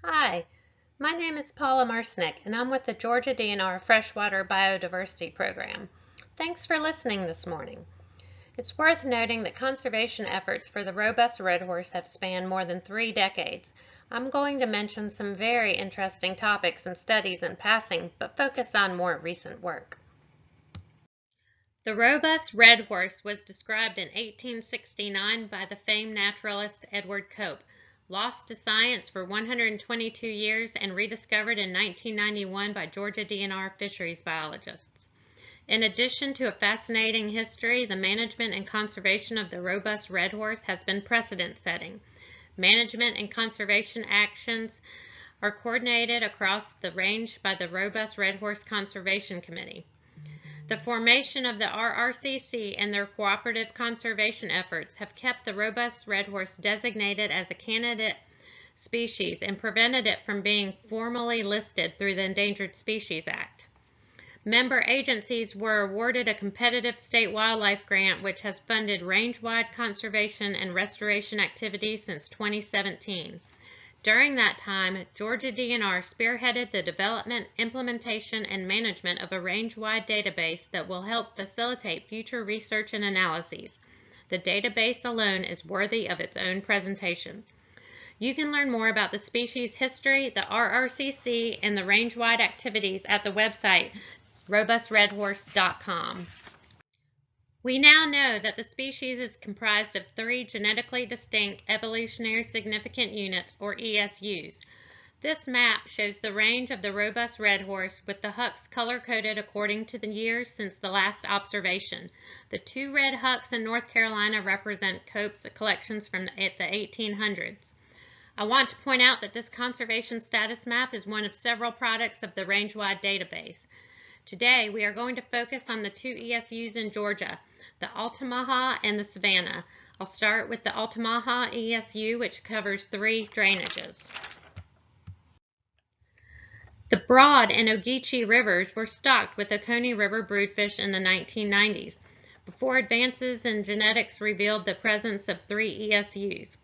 Hi, my name is Paula Marcinek, and I'm with the Georgia DNR Freshwater Biodiversity Program. Thanks for listening this morning. It's worth noting that conservation efforts for the robust redhorse have spanned more than 3 decades. I'm going to mention some very interesting topics and studies in passing, but focus on more recent work. The robust redhorse was described in 1869 by the famed naturalist Edward Cope, lost to science for 122 years, and rediscovered in 1991 by Georgia DNR fisheries biologists. In addition to a fascinating history, the management and conservation of the robust redhorse has been precedent-setting. Management and conservation actions are coordinated across the range by the Robust Redhorse Conservation Committee. The formation of the RRCC and their cooperative conservation efforts have kept the robust redhorse designated as a candidate species and prevented it from being formally listed through the Endangered Species Act. Member agencies were awarded a competitive state wildlife grant which has funded range-wide conservation and restoration activities since 2017. During that time, Georgia DNR spearheaded the development, implementation, and management of a range-wide database that will help facilitate future research and analyses. The database alone is worthy of its own presentation. You can learn more about the species history, the RRCC, and the range-wide activities at the website robustredhorse.com. We now know that the species is comprised of 3 genetically distinct evolutionary significant units, or ESUs. This map shows the range of the robust redhorse with the hucks color-coded according to the years since the last observation. The 2 red hucks in North Carolina represent Cope's collections from the 1800s. I want to point out that this conservation status map is one of several products of the range-wide database. Today, we are going to focus on the 2 ESUs in Georgia, the Altamaha and the Savannah. I'll start with the Altamaha ESU, which covers 3 drainages. The Broad and Ogeechee Rivers were stocked with Oconee River broodfish in the 1990s, before advances in genetics revealed the presence of 3 ESUs.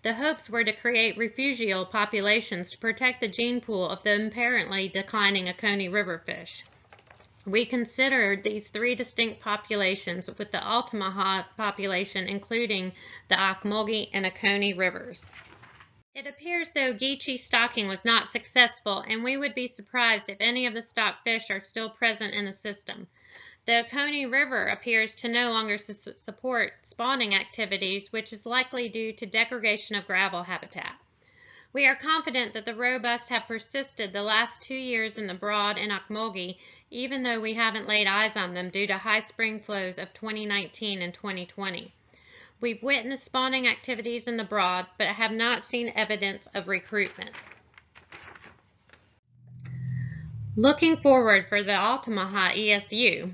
The hopes were to create refugial populations to protect the gene pool of the apparently declining Oconee River fish. We considered these 3 distinct populations, with the Altamaha population including the Ocmulgee and Oconee Rivers. It appears the Ogeechee stocking was not successful, and we would be surprised if any of the stocked fish are still present in the system. The Oconee River appears to no longer support spawning activities, which is likely due to degradation of gravel habitat. We are confident that the robust have persisted the last 2 years in the Broad and Ocmulgee, even though we haven't laid eyes on them due to high spring flows of 2019 and 2020. We've witnessed spawning activities in the Broad, but have not seen evidence of recruitment. Looking forward for the Altamaha ESU,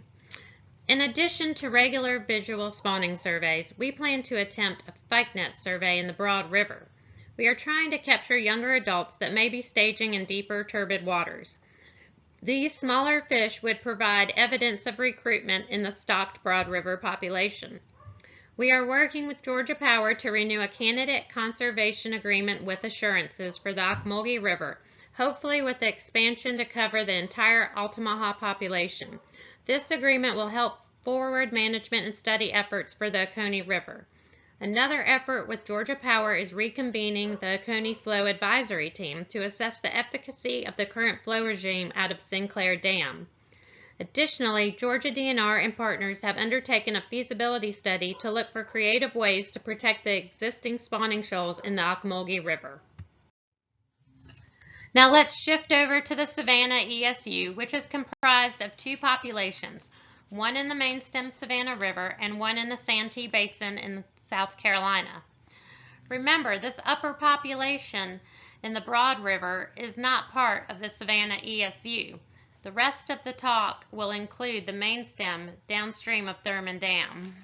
in addition to regular visual spawning surveys, we plan to attempt a FICENet survey in the Broad River. We are trying to capture younger adults that may be staging in deeper, turbid waters. These smaller fish would provide evidence of recruitment in the stocked Broad River population. We are working with Georgia Power to renew a candidate conservation agreement with assurances for the Ocmulgee River, hopefully with the expansion to cover the entire Altamaha population. This agreement will help forward management and study efforts for the Oconee River. Another effort with Georgia Power is reconvening the Oconee Flow Advisory Team to assess the efficacy of the current flow regime out of Sinclair Dam. Additionally, Georgia DNR and partners have undertaken a feasibility study to look for creative ways to protect the existing spawning shoals in the Ocmulgee River. Now let's shift over to the Savannah ESU, which is comprised of 2 populations, one in the mainstem Savannah River and one in the Santee Basin in South Carolina. Remember, this upper population in the Broad River is not part of the Savannah ESU. The rest of the talk will include the mainstem downstream of Thurman Dam.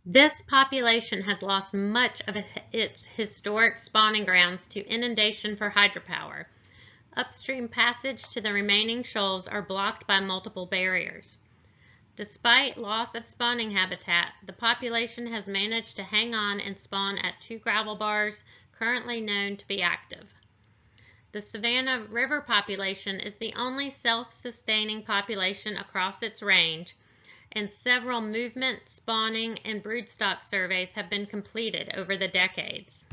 This population has lost much of its historic spawning grounds to inundation for hydropower. Upstream passage to the remaining shoals are blocked by multiple barriers. Despite loss of spawning habitat, the population has managed to hang on and spawn at 2 gravel bars currently known to be active. The Savannah River population is the only self-sustaining population across its range, and several movement, spawning, and broodstock surveys have been completed over the decades.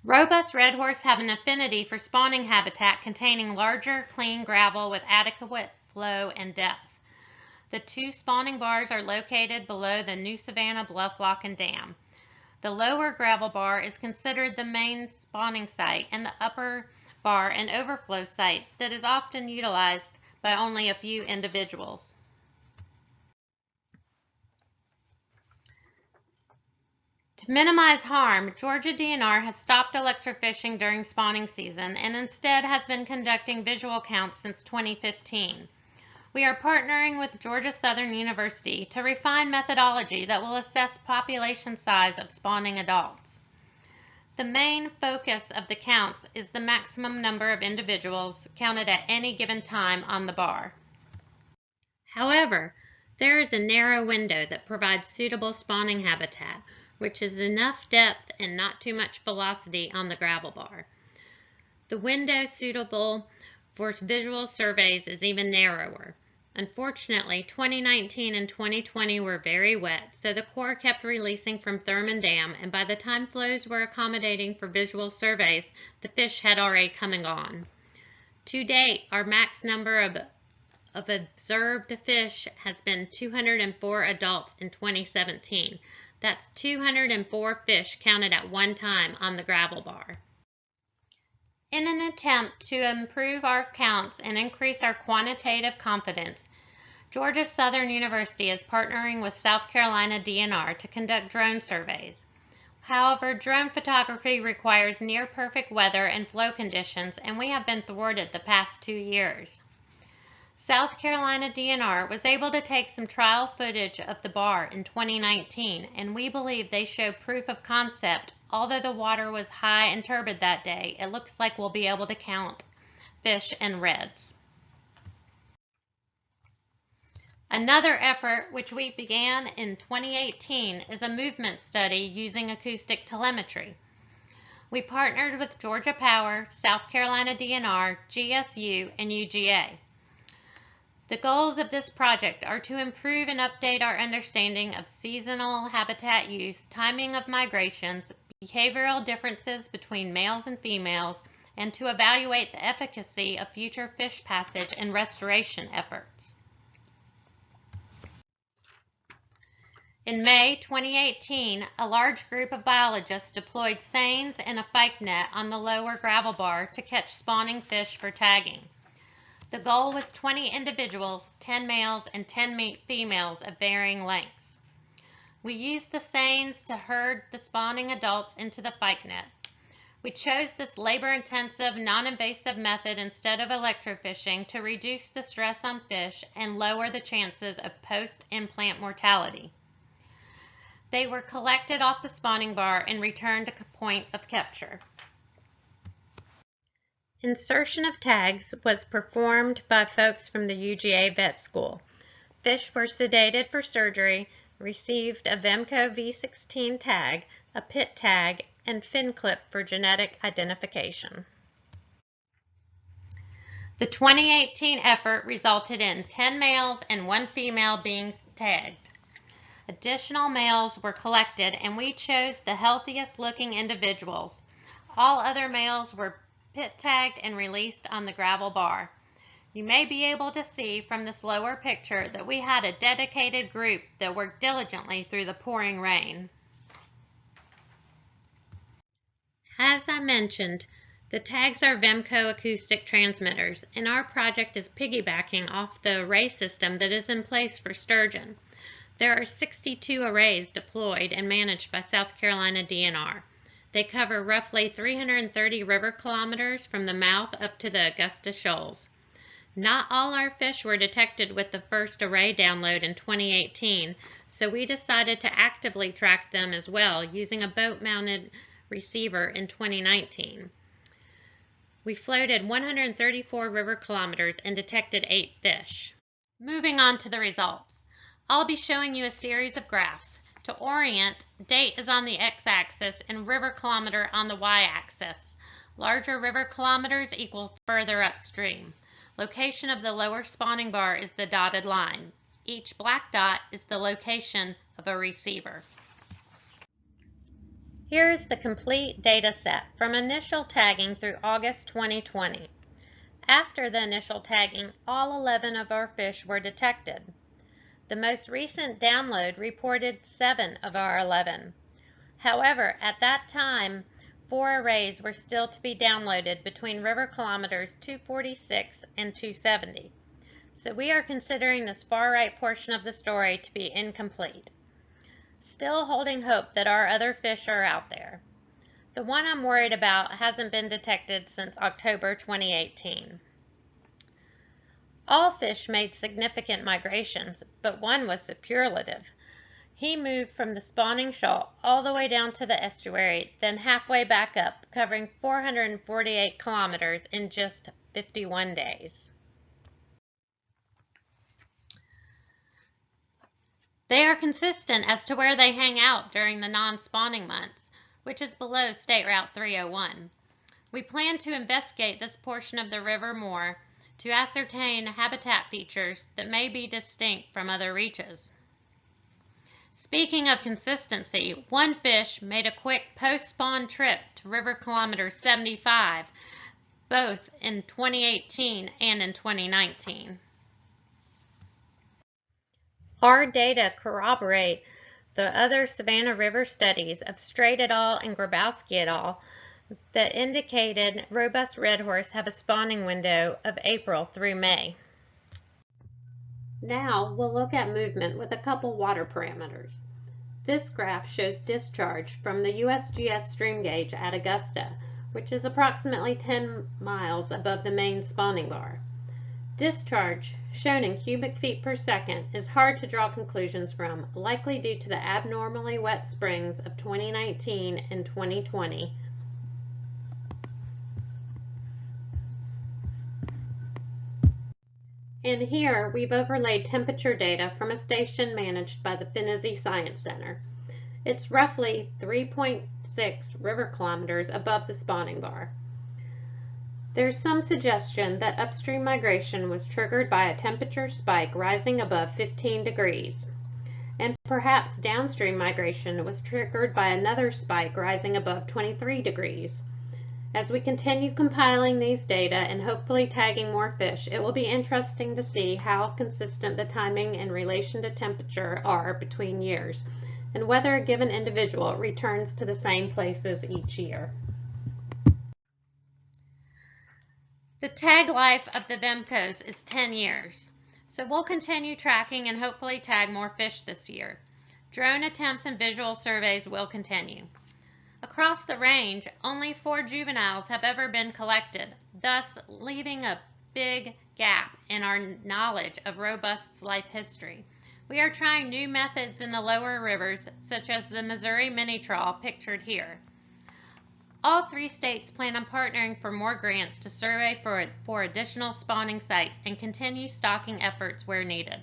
Robust redhorse have an affinity for spawning habitat containing larger, clean gravel with adequate flow and depth. The 2 spawning bars are located below the New Savannah Bluff Lock and Dam. The lower gravel bar is considered the main spawning site, and the upper bar an overflow site that is often utilized by only a few individuals. To minimize harm, Georgia DNR has stopped electrofishing during spawning season and instead has been conducting visual counts since 2015. We are partnering with Georgia Southern University to refine methodology that will assess population size of spawning adults. The main focus of the counts is the maximum number of individuals counted at any given time on the bar. However, there is a narrow window that provides suitable spawning habitat, which is enough depth and not too much velocity on the gravel bar. The window suitable for visual surveys is even narrower. Unfortunately, 2019 and 2020 were very wet, so the Corps kept releasing from Thurman Dam, and by the time flows were accommodating for visual surveys, the fish had already come and gone. To date, our max number of observed fish has been 204 adults in 2017. That's 204 fish counted at one time on the gravel bar. In an attempt to improve our counts and increase our quantitative confidence, Georgia Southern University is partnering with South Carolina DNR to conduct drone surveys. However, drone photography requires near-perfect weather and flow conditions, and we have been thwarted the past 2 years. South Carolina DNR was able to take some trial footage of the bar in 2019, and we believe they show proof of concept. Although the water was high and turbid that day, it looks like we'll be able to count fish and reds. Another effort which we began in 2018 is a movement study using acoustic telemetry. We partnered with Georgia Power, South Carolina DNR, GSU, and UGA. The goals of this project are to improve and update our understanding of seasonal habitat use, timing of migrations, behavioral differences between males and females, and to evaluate the efficacy of future fish passage and restoration efforts. In May 2018, a large group of biologists deployed seines and a fyke net on the lower gravel bar to catch spawning fish for tagging. The goal was 20 individuals, 10 males and 10 females of varying lengths. We used the seines to herd the spawning adults into the fyke net. We chose this labor-intensive, non-invasive method instead of electrofishing to reduce the stress on fish and lower the chances of post-implant mortality. They were collected off the spawning bar and returned to point of capture. Insertion of tags was performed by folks from the UGA vet school. Fish were sedated for surgery, received a Vemco V16 tag, a pit tag, and fin clip for genetic identification. The 2018 effort resulted in 10 males and 1 female being tagged. Additional males were collected, and we chose the healthiest looking individuals. All other males were pit tagged and released on the gravel bar. You may be able to see from this lower picture that we had a dedicated group that worked diligently through the pouring rain. As I mentioned, the tags are Vemco acoustic transmitters, and our project is piggybacking off the array system that is in place for sturgeon. There are 62 arrays deployed and managed by South Carolina DNR. They cover roughly 330 river kilometers from the mouth up to the Augusta Shoals. Not all our fish were detected with the first array download in 2018, so we decided to actively track them as well using a boat-mounted receiver in 2019. We floated 134 river kilometers and detected 8 fish. Moving on to the results. I'll be showing you a series of graphs. To orient, date is on the x-axis and river kilometer on the y-axis. Larger river kilometers equal further upstream. Location of the lower spawning bar is the dotted line. Each black dot is the location of a receiver. Here is the complete data set from initial tagging through August 2020. After the initial tagging, all 11 of our fish were detected. The most recent download reported 7 of our 11. However, at that time, 4 arrays were still to be downloaded between river kilometers 246 and 270. So we are considering this far right portion of the story to be incomplete. Still holding hope that our other fish are out there. The one I'm worried about hasn't been detected since October 2018. All fish made significant migrations, but one was superlative. He moved from the spawning shoal all the way down to the estuary, then halfway back up, covering 448 kilometers in just 51 days. They are consistent as to where they hang out during the non-spawning months, which is below State Route 301. We plan to investigate this portion of the river more to ascertain habitat features that may be distinct from other reaches. Speaking of consistency, one fish made a quick post-spawn trip to river kilometer 75, both in 2018 and in 2019. Our data corroborate the other Savannah River studies of Strait et al. And Grabowski et al. That indicated robust redhorse have a spawning window of April through May. Now we'll look at movement with a couple water parameters. This graph shows discharge from the USGS stream gauge at Augusta, which is approximately 10 miles above the main spawning bar. Discharge, shown in cubic feet per second, is hard to draw conclusions from, likely due to the abnormally wet springs of 2019 and 2020. And here we've overlaid temperature data from a station managed by the Finnissy Science Center. It's roughly 3.6 river kilometers above the spawning bar. There's some suggestion that upstream migration was triggered by a temperature spike rising above 15 degrees, and perhaps downstream migration was triggered by another spike rising above 23 degrees. As we continue compiling these data and hopefully tagging more fish, it will be interesting to see how consistent the timing in relation to temperature are between years, and whether a given individual returns to the same places each year. The tag life of the BEMCOs is 10 years, so we'll continue tracking and hopefully tag more fish this year. Drone attempts and visual surveys will continue. Across the range, only 4 juveniles have ever been collected, thus leaving a big gap in our knowledge of Robust's life history. We are trying new methods in the lower rivers, such as the Missouri mini trawl pictured here. All 3 states plan on partnering for more grants to survey for additional spawning sites and continue stocking efforts where needed.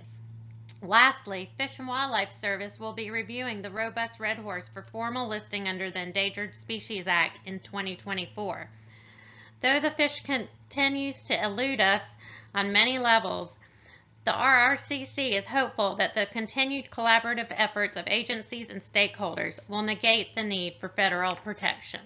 Lastly, Fish and Wildlife Service will be reviewing the robust redhorse for formal listing under the Endangered Species Act in 2024. Though the fish continues to elude us on many levels, the RRCC is hopeful that the continued collaborative efforts of agencies and stakeholders will negate the need for federal protection.